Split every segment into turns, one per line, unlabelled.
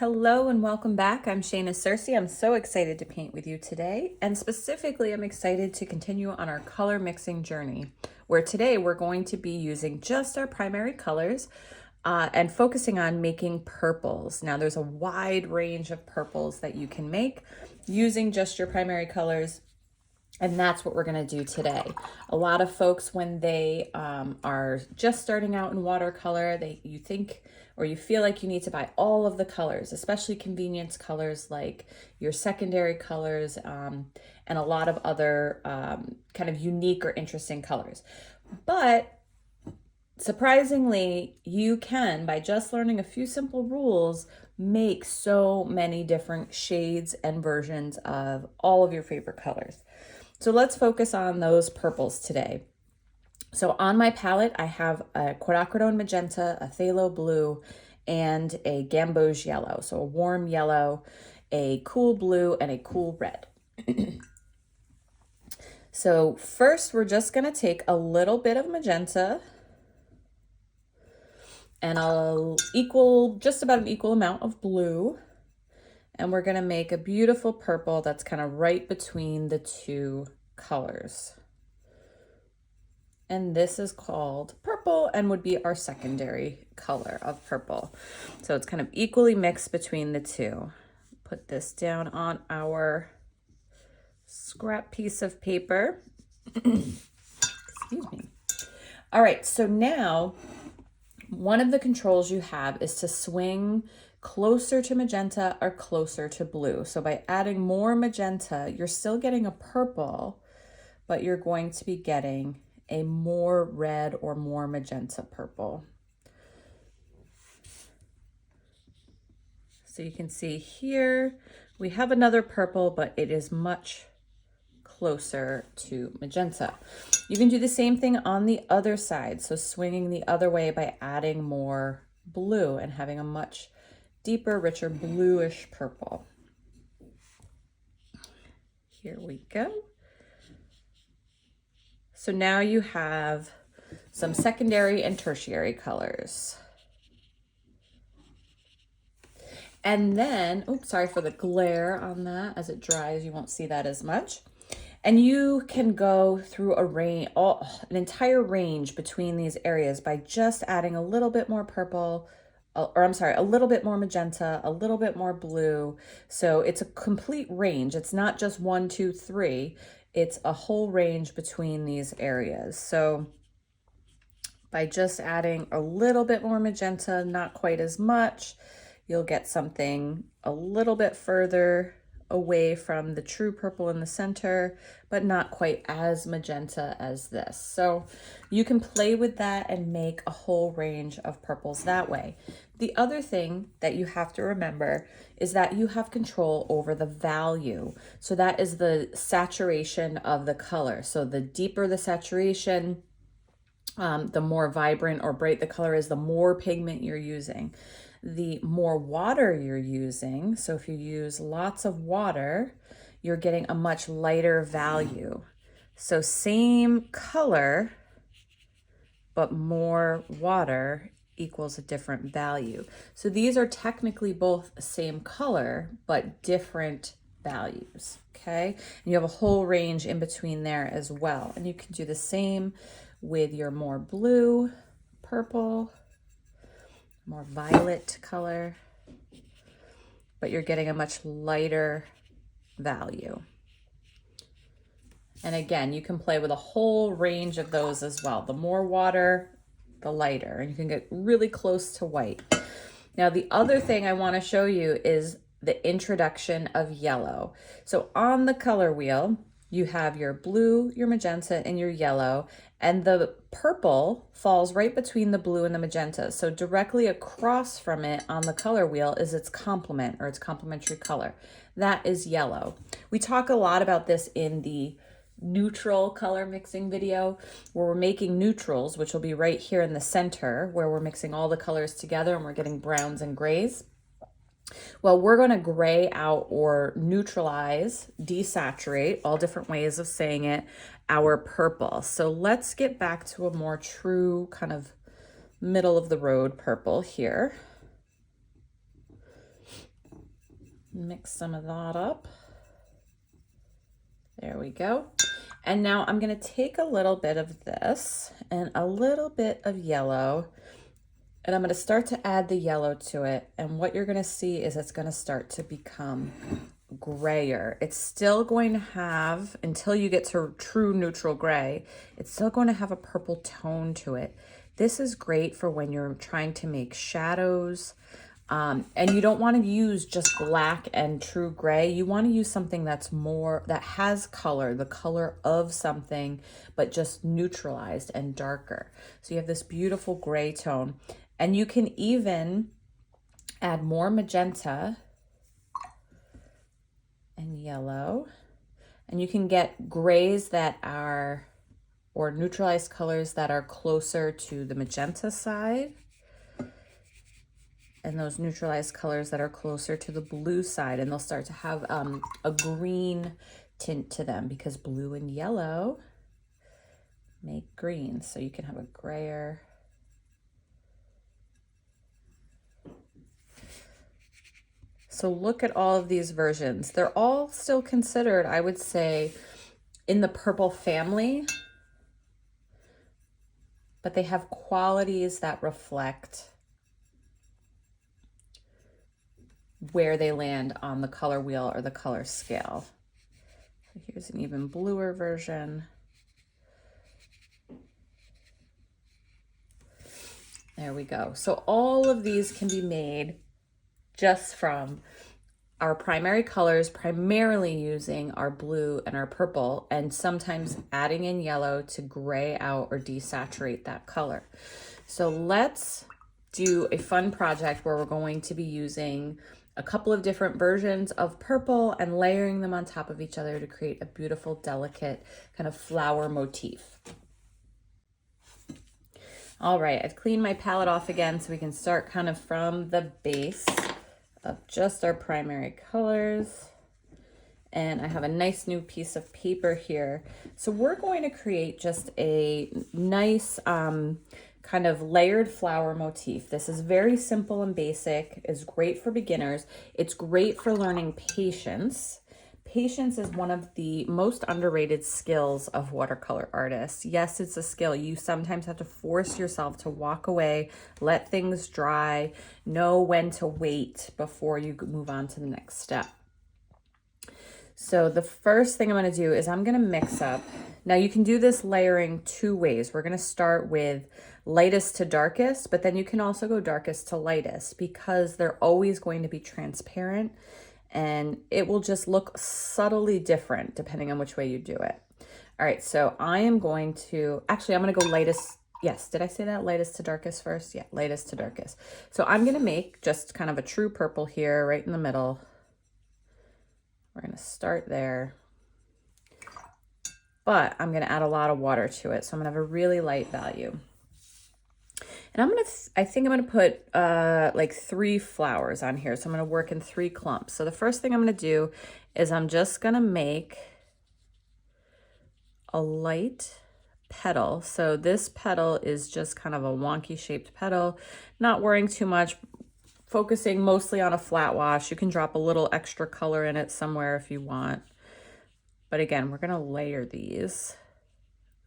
Hello and welcome back. I'm Shayna Cersei. I'm so excited to paint with you today, and specifically I'm excited to continue on our color mixing journey, where today we're going to be using just our primary colors and focusing on making purples. Now there's a wide range of purples that you can make using just your primary colors. And that's what we're going to do today. A lot of folks, when they are just starting out in watercolor, you think or you feel like you need to buy all of the colors, especially convenience colors like your secondary colors and a lot of other kind of unique or interesting colors. But surprisingly, you can, by just learning a few simple rules, make so many different shades and versions of all of your favorite colors. So let's focus on those purples today. So on my palette, I have a Quinacridone Magenta, a Phthalo Blue, and a Gamboge Yellow. So a warm yellow, a cool blue, and a cool red. So first, we're just going to take a little bit of magenta and just about an equal amount of blue. And we're going to make a beautiful purple that's kind of right between the two colors. And this is called purple and would be our secondary color of purple. So it's kind of equally mixed between the two. Put this down on our scrap piece of paper. Excuse me. All right, so now one of the controls you have is to swing closer to magenta or closer to blue. So by adding more magenta, you're still getting a purple, but you're going to be getting a more red or more magenta purple. So you can see here, we have another purple, but it is much closer to magenta. You can do the same thing on the other side. So swinging the other way by adding more blue and having a much deeper, richer bluish purple. Here we go. So now you have some secondary and tertiary colors. And then, oops, sorry for the glare on that. As it dries, you won't see that as much. And you can go through an entire range between these areas by just adding a little bit more purple, a little bit more magenta, a little bit more blue. So it's a complete range. It's not just 1, 2, 3. It's a whole range between these areas. So by just adding a little bit more magenta, not quite as much, you'll get something a little bit further away from the true purple in the center, but not quite as magenta as this. So you can play with that and make a whole range of purples that way. The other thing that you have to remember is that you have control over the value. So that is the saturation of the color. So the deeper the saturation, the more vibrant or bright the color is, the more pigment you're using. The more water you're using, so if you use lots of water, you're getting a much lighter value. So same color, but more water equals a different value. So these are technically both the same color, but different values, okay? And you have a whole range in between there as well. And you can do the same with your more blue, purple, more violet color, but you're getting a much lighter value. And again, you can play with a whole range of those as well. The more water, the lighter, and you can get really close to white. Now, the other thing I want to show you is the introduction of yellow. So on the color wheel, you have your blue, your magenta, and your yellow, and the purple falls right between the blue and the magenta. So directly across from it on the color wheel is its complement or its complementary color. That is yellow. We talk a lot about this in the neutral color mixing video, where we're making neutrals, which will be right here in the center, where we're mixing all the colors together and we're getting browns and grays. Well, we're going to gray out or neutralize, desaturate, all different ways of saying it, our purple. So let's get back to a more true kind of middle of the road purple here. Mix some of that up. There we go. And now I'm gonna take a little bit of this and a little bit of yellow, and I'm gonna start to add the yellow to it. And what you're gonna see is it's gonna start to become grayer. It's still going to have, until you get to true neutral gray, it's still going to have a purple tone to it. This is great for when you're trying to make shadows. And you don't want to use just black and true gray. You want to use something that's more, that has color, the color of something, but just neutralized and darker. So you have this beautiful gray tone, and you can even add more magenta and yellow, and you can get grays that are, or neutralized colors that are closer to the magenta side, and those neutralized colors that are closer to the blue side, and they'll start to have a green tint to them, because blue and yellow make green. So you can have a grayer. So look at all of these versions. They're all still considered, I would say, in the purple family, but they have qualities that reflect where they land on the color wheel or the color scale. So here's an even bluer version. There we go. So all of these can be made just from our primary colors, primarily using our blue and our purple, and sometimes adding in yellow to gray out or desaturate that color. So let's do a fun project where we're going to be using a couple of different versions of purple and layering them on top of each other to create a beautiful, delicate kind of flower motif. All right, I've cleaned my palette off again so we can start kind of from the base of just our primary colors. And I have a nice new piece of paper here. So we're going to create just a nice kind of layered flower motif. This is very simple and basic. It's great for beginners. It's great for learning patience. Patience is one of the most underrated skills of watercolor artists. Yes, it's a skill. You sometimes have to force yourself to walk away, let things dry, know when to wait before you move on to the next step. So the first thing I'm going to do is I'm going to mix up. Now you can do this layering two ways. We're going to start with lightest to darkest, but then you can also go darkest to lightest, because they're always going to be transparent and it will just look subtly different depending on which way you do it. All right, so I am going to, actually I'm going to go lightest. Yes, did I say that? Lightest to darkest first? Yeah, lightest to darkest. So I'm going to make just kind of a true purple here right in the middle. We're going to start there, but I'm going to add a lot of water to it. So I'm going to have a really light value. And I think I'm going to put like 3 flowers on here. So I'm going to work in 3 clumps. So the first thing I'm going to do is I'm just going to make a light petal. So this petal is just kind of a wonky shaped petal, not worrying too much, focusing mostly on a flat wash. You can drop a little extra color in it somewhere if you want. But again, we're going to layer these,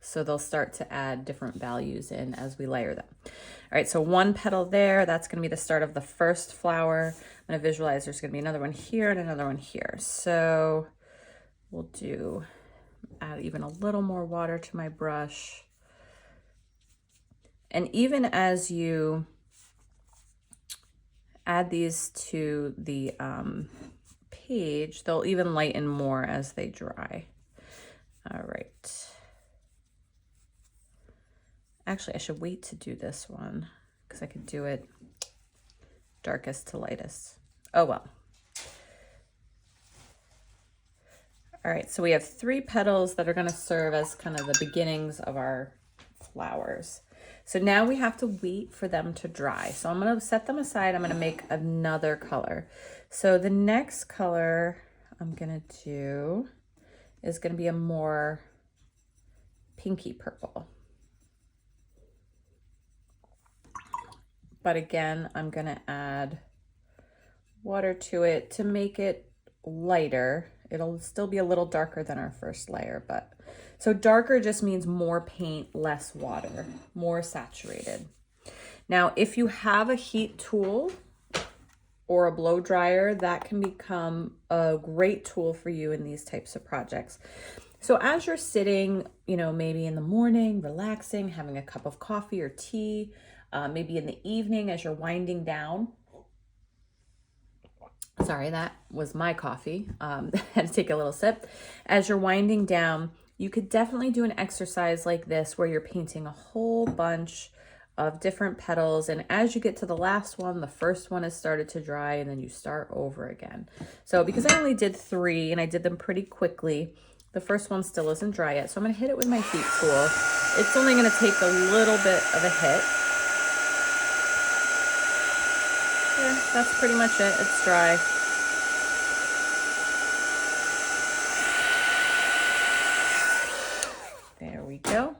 so they'll start to add different values in as we layer them. All right, so 1 petal there, that's going to be the start of the first flower. I'm going to visualize there's going to be another one here and another one here. So we'll add even a little more water to my brush. And even as you add these to the page, they'll even lighten more as they dry. All right. Actually, I should wait to do this one because I could do it darkest to lightest. Oh, well. All right, so we have 3 petals that are going to serve as kind of the beginnings of our flowers. So now we have to wait for them to dry. So I'm going to set them aside. I'm going to make another color. So the next color I'm going to do is going to be a more pinky purple. But again, I'm going to add water to it to make it lighter. It'll still be a little darker than our first layer, but so darker just means more paint, less water, more saturated. Now, if you have a heat tool or a blow dryer, that can become a great tool for you in these types of projects. So as you're sitting, you know, maybe in the morning, relaxing, having a cup of coffee or tea, maybe in the evening as you're winding down. Sorry, that was my coffee. I had to take a little sip. As you're winding down, you could definitely do an exercise like this where you're painting a whole bunch of different petals, and as you get to the last one, the first one has started to dry, and then you start over again. So because I only did 3 and I did them pretty quickly, the first one still isn't dry yet, so I'm going to hit it with my heat tool. It's only going to take a little bit of a hit. Yeah, that's pretty much it. It's dry. There we go.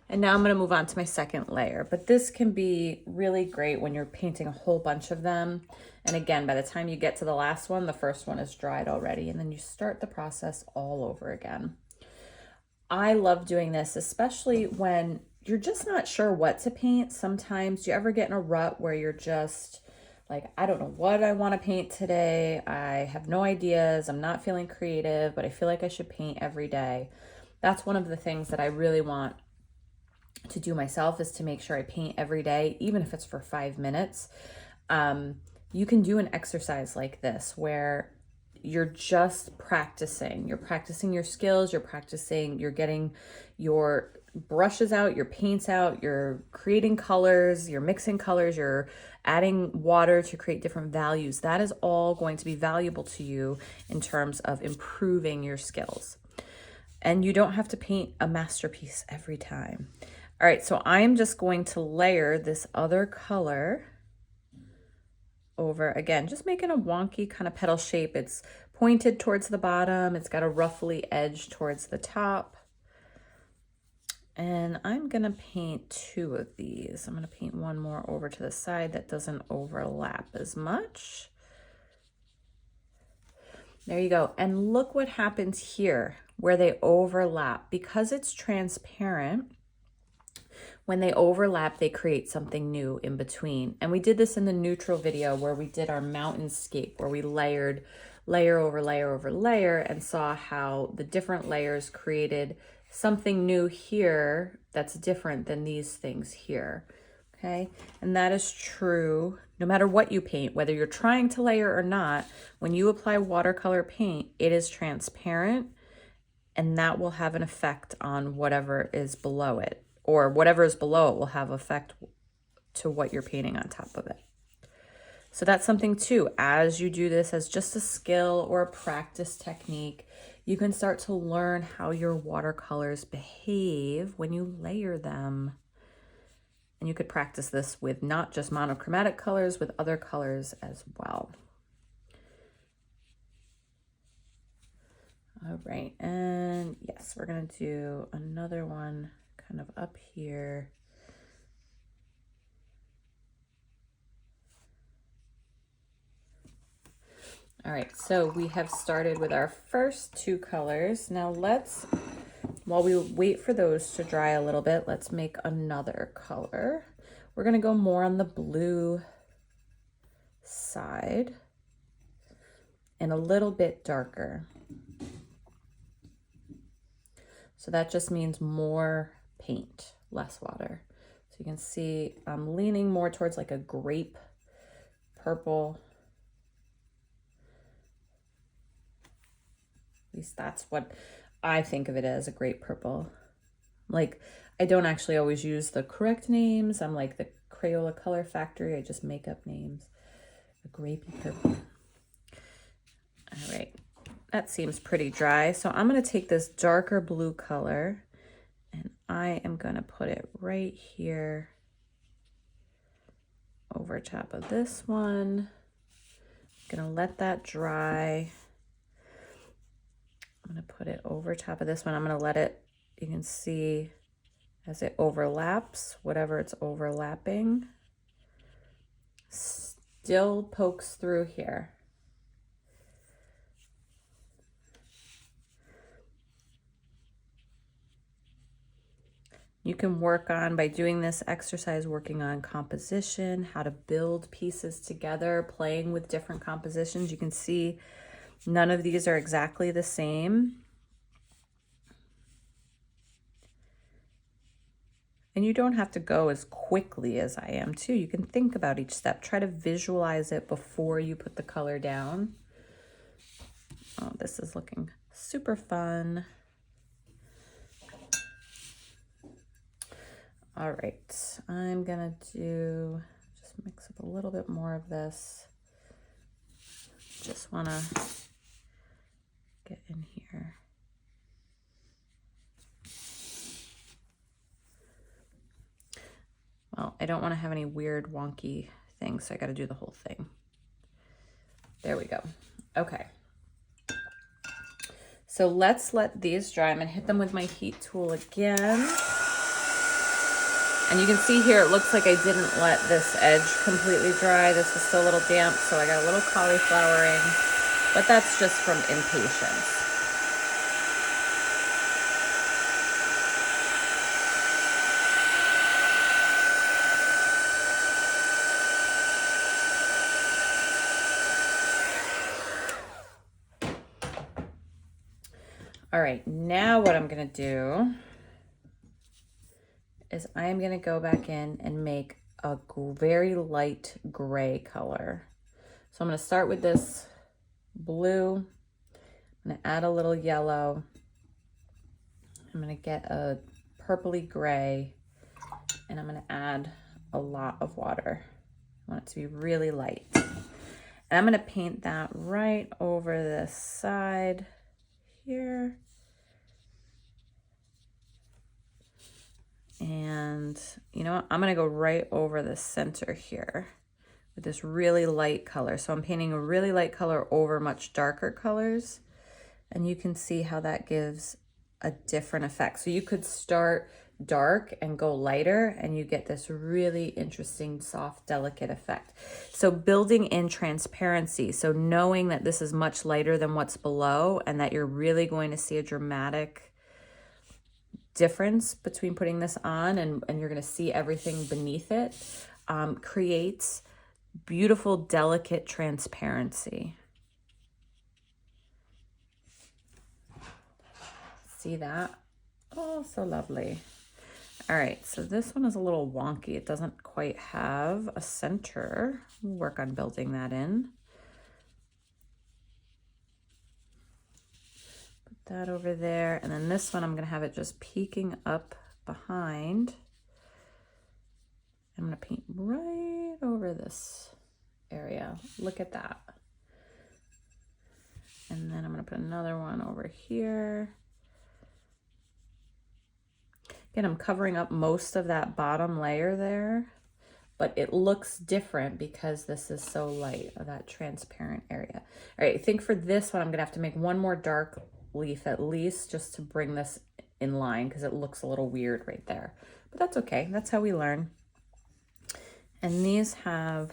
And now I'm going to move on to my second layer, but this can be really great when you're painting a whole bunch of them. And again, by the time you get to the last one, the first one is dried already, and then you start the process all over again. I love doing this, especially when you're just not sure what to paint. Sometimes, do you ever get in a rut where you're just like, I don't know what I want to paint today. I have no ideas. I'm not feeling creative, but I feel like I should paint every day. That's one of the things that I really want to do myself, is to make sure I paint every day, even if it's for 5 minutes. You can do an exercise like this where you're just practicing. You're practicing your skills, you're getting your brushes out, your paints out, you're creating colors, you're mixing colors, you're adding water to create different values. That is all going to be valuable to you in terms of improving your skills. And you don't have to paint a masterpiece every time. All right, so I'm just going to layer this other color over, again, just making a wonky kind of petal shape. It's pointed towards the bottom. It's got a ruffly edge towards the top. And I'm gonna paint 2 of these. I'm gonna paint one more over to the side that doesn't overlap as much. There you go. And look what happens here where they overlap. Because it's transparent, when they overlap, they create something new in between. And we did this in the neutral video where we did our mountainscape, where we layered layer over layer over layer and saw how the different layers created something new here that's different than these things here. Okay, and that is true no matter what you paint, whether you're trying to layer or not. When you apply watercolor paint, it is transparent, and that will have an effect on whatever is below it, or whatever is below it will have effect to what you're painting on top of it. So that's something too. As you do this as just a skill or a practice technique, you can start to learn how your watercolors behave when you layer them. And you could practice this with not just monochromatic colors, with other colors as well. All right, and yes, we're gonna do another one kind of up here. All right, so we have started with our first 2 colors. Now while we wait for those to dry a little bit, let's make another color. We're gonna go more on the blue side and a little bit darker. So that just means more paint, less water. So you can see I'm leaning more towards like a grape purple. At least that's what I think of it as, a grape purple. Like, I don't actually always use the correct names. I'm like the Crayola Color Factory. I just make up names. A grapey purple. All right, that seems pretty dry. So I'm gonna take this darker blue color and I am gonna put it right here over top of this one. I'm gonna let that dry. I'm gonna put it over top of this one. I'm gonna let it, you can see as it overlaps, whatever it's overlapping, still pokes through here. You can work on, by doing this exercise, working on composition, how to build pieces together, playing with different compositions. You can see none of these are exactly the same. And you don't have to go as quickly as I am too. You can think about each step. Try to visualize it before you put the color down. Oh, this is looking super fun. All right, I'm gonna just mix up a little bit more of this. Just wanna get in here. Well, I don't want to have any weird wonky things, so I got to do the whole thing. There we go. Okay. So let's let these dry. I'm going to hit them with my heat tool again. And you can see here, it looks like I didn't let this edge completely dry. This is still a little damp, so I got a little cauliflowering, but that's just from impatience. All right, now what I'm gonna do is I am gonna go back in and make a very light gray color. So I'm gonna start with this blue. I'm gonna add a little yellow. I'm gonna get a purpley gray, and I'm gonna add a lot of water. I want it to be really light. And I'm gonna paint that right over this side here. And you know what? I'm gonna go right over the center here with this really light color. So I'm painting a really light color over much darker colors, and you can see how that gives a different effect. So you could start dark and go lighter, and you get this really interesting, soft, delicate effect. So building in transparency, so knowing that this is much lighter than what's below, and that you're really going to see a dramatic difference between putting this on and you're going to see everything beneath it, creates beautiful, delicate transparency. See that? Oh, so lovely. All right, so this one is a little wonky. It doesn't quite have a center. We'll work on building that in. That over there, and then this one I'm gonna have it just peeking up behind. I'm gonna paint right over this area. Look at that. And then I'm gonna put another one over here. Again, I'm covering up most of that bottom layer there, but it looks different because this is so light, or that transparent area. All right, I think for this one, I'm gonna have to make one more dark leaf at least, just to bring this in line, because it looks a little weird right there, but that's okay. That's how we learn. And these have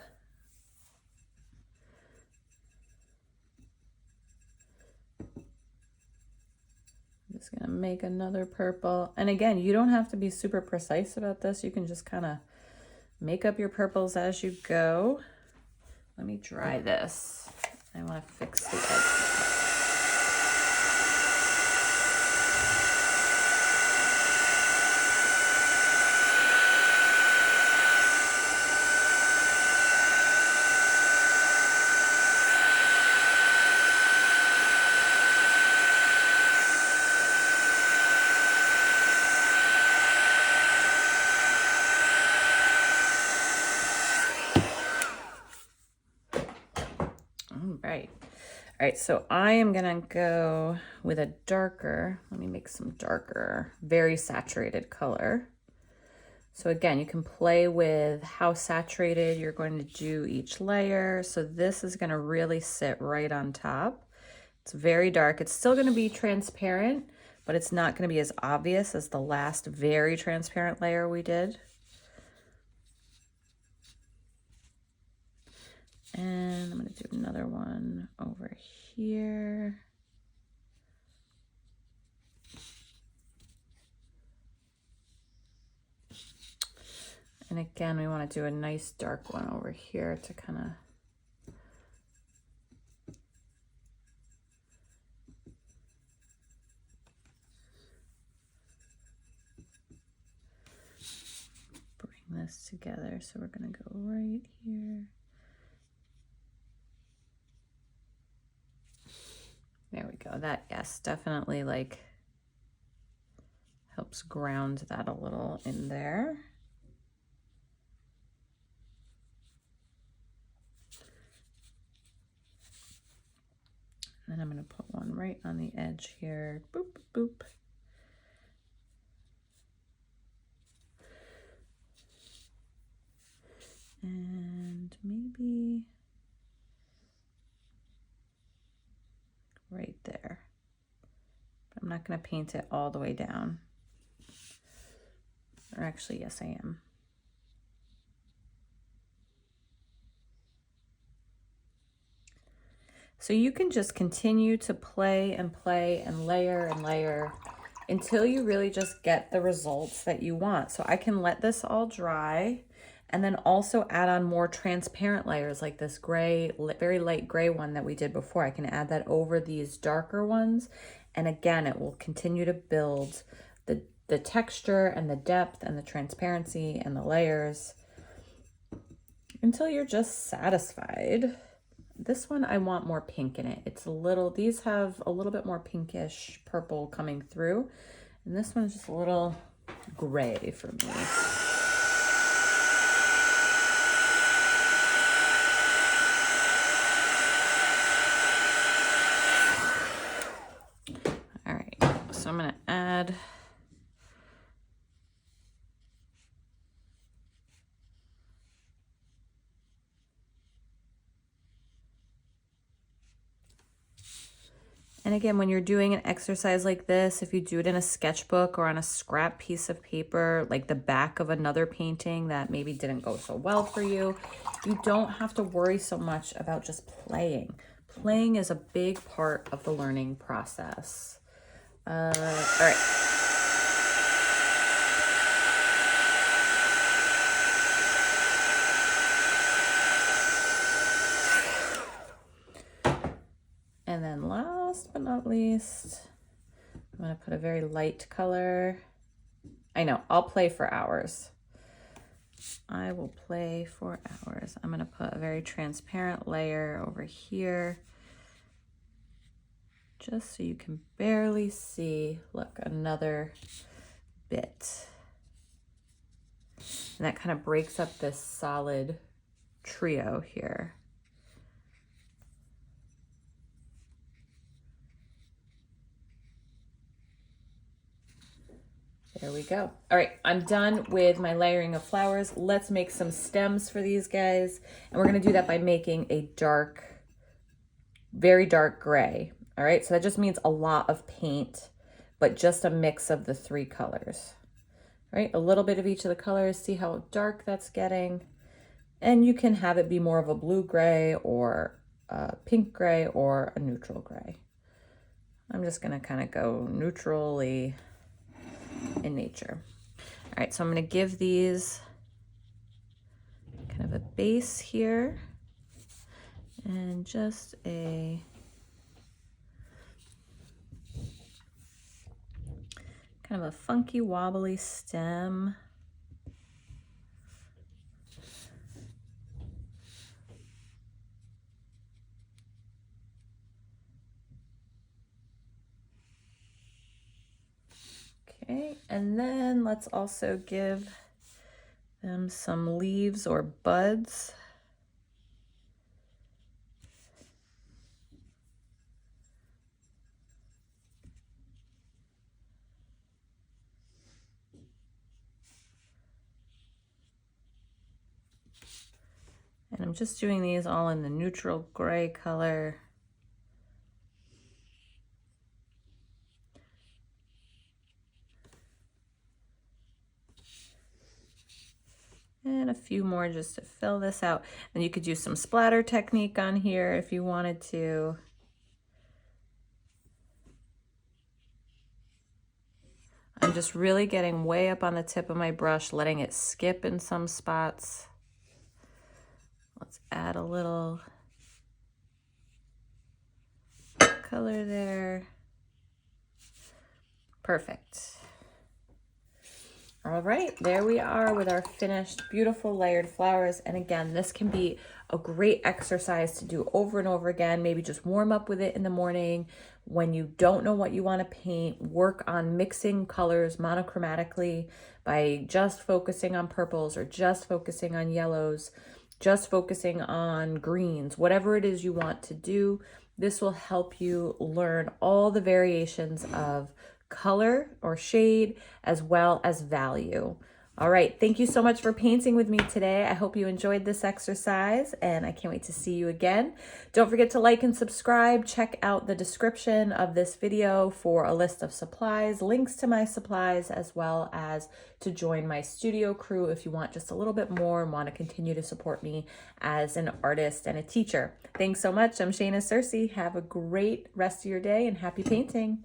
I'm just gonna make another purple, and again, you don't have to be super precise about this. You can just kind of make up your purples as you go. Let me dry this. I want to fix the edge. All right, so I am gonna go with a darker, let me make some darker, very saturated color. So again, you can play with how saturated you're going to do each layer. So this is gonna really sit right on top. It's very dark. It's still gonna be transparent, but it's not gonna be as obvious as the last very transparent layer we did. And I'm going to do another one over here. And again, we want to do a nice dark one over here to kind of bring this together. So we're going to go right here. There we go. That, yes, definitely like helps ground that a little in there. And then I'm going to put one right on the edge here. Boop, boop. And maybe right there. But I'm not going to paint it all the way down. Or actually, yes, I am. So you can just continue to play and layer and layer until you really just get the results that you want. So I can let this all dry and then also add on more transparent layers like this gray, very light gray one that we did before. I can add that over these darker ones. And again, it will continue to build the texture and the depth and the transparency and the layers until you're just satisfied. This one, I want more pink in it. It's a little, these have a little bit more pinkish purple coming through. And this one's just a little gray for me. All right, so I'm gonna add And again, when you're doing an exercise like this, if you do it in a sketchbook or on a scrap piece of paper, like the back of another painting that maybe didn't go so well for you, you don't have to worry so much about just playing. Playing is a big part of the learning process. All right. And then last but not least, I'm going to put a very light color. I know, I'll play for hours. I will play for hours. I'm going to put a very transparent layer over here just so you can barely see. Look, another bit. And that kind of breaks up this solid trio here. There we go. All right, I'm done with my layering of flowers. Let's make some stems for these guys. And we're gonna do that by making a dark, very dark gray. All right, so that just means a lot of paint, but just a mix of the three colors. All right, a little bit of each of the colors, see how dark that's getting. And you can have it be more of a blue gray or a pink gray or a neutral gray. I'm just gonna kind of go neutrally in nature. All right, so I'm going to give these kind of a base here and just a kind of a funky wobbly stem. Okay, and then let's also give them some leaves or buds. And I'm just doing these all in the neutral gray color. And a few more just to fill this out. And you could use some splatter technique on here if you wanted to. I'm just really getting way up on the tip of my brush, letting it skip in some spots. Let's add a little color there. Perfect. All right, there we are with our finished beautiful layered flowers. And again, this can be a great exercise to do over and over again. Maybe just warm up with it in the morning. When you don't know what you want to paint, work on mixing colors monochromatically by just focusing on purples or just focusing on yellows, just focusing on greens, whatever it is you want to do. This will help you learn all the variations of color or shade as well as value. All right, thank you so much for painting with me today. I hope you enjoyed this exercise and I can't wait to see you again. Don't forget to like and subscribe. Check out the description of this video for a list of supplies, links to my supplies, as well as to join my studio crew if you want just a little bit more and want to continue to support me as an artist and a teacher. Thanks so much. I'm Shayna Cersei. Have a great rest of your day and happy painting.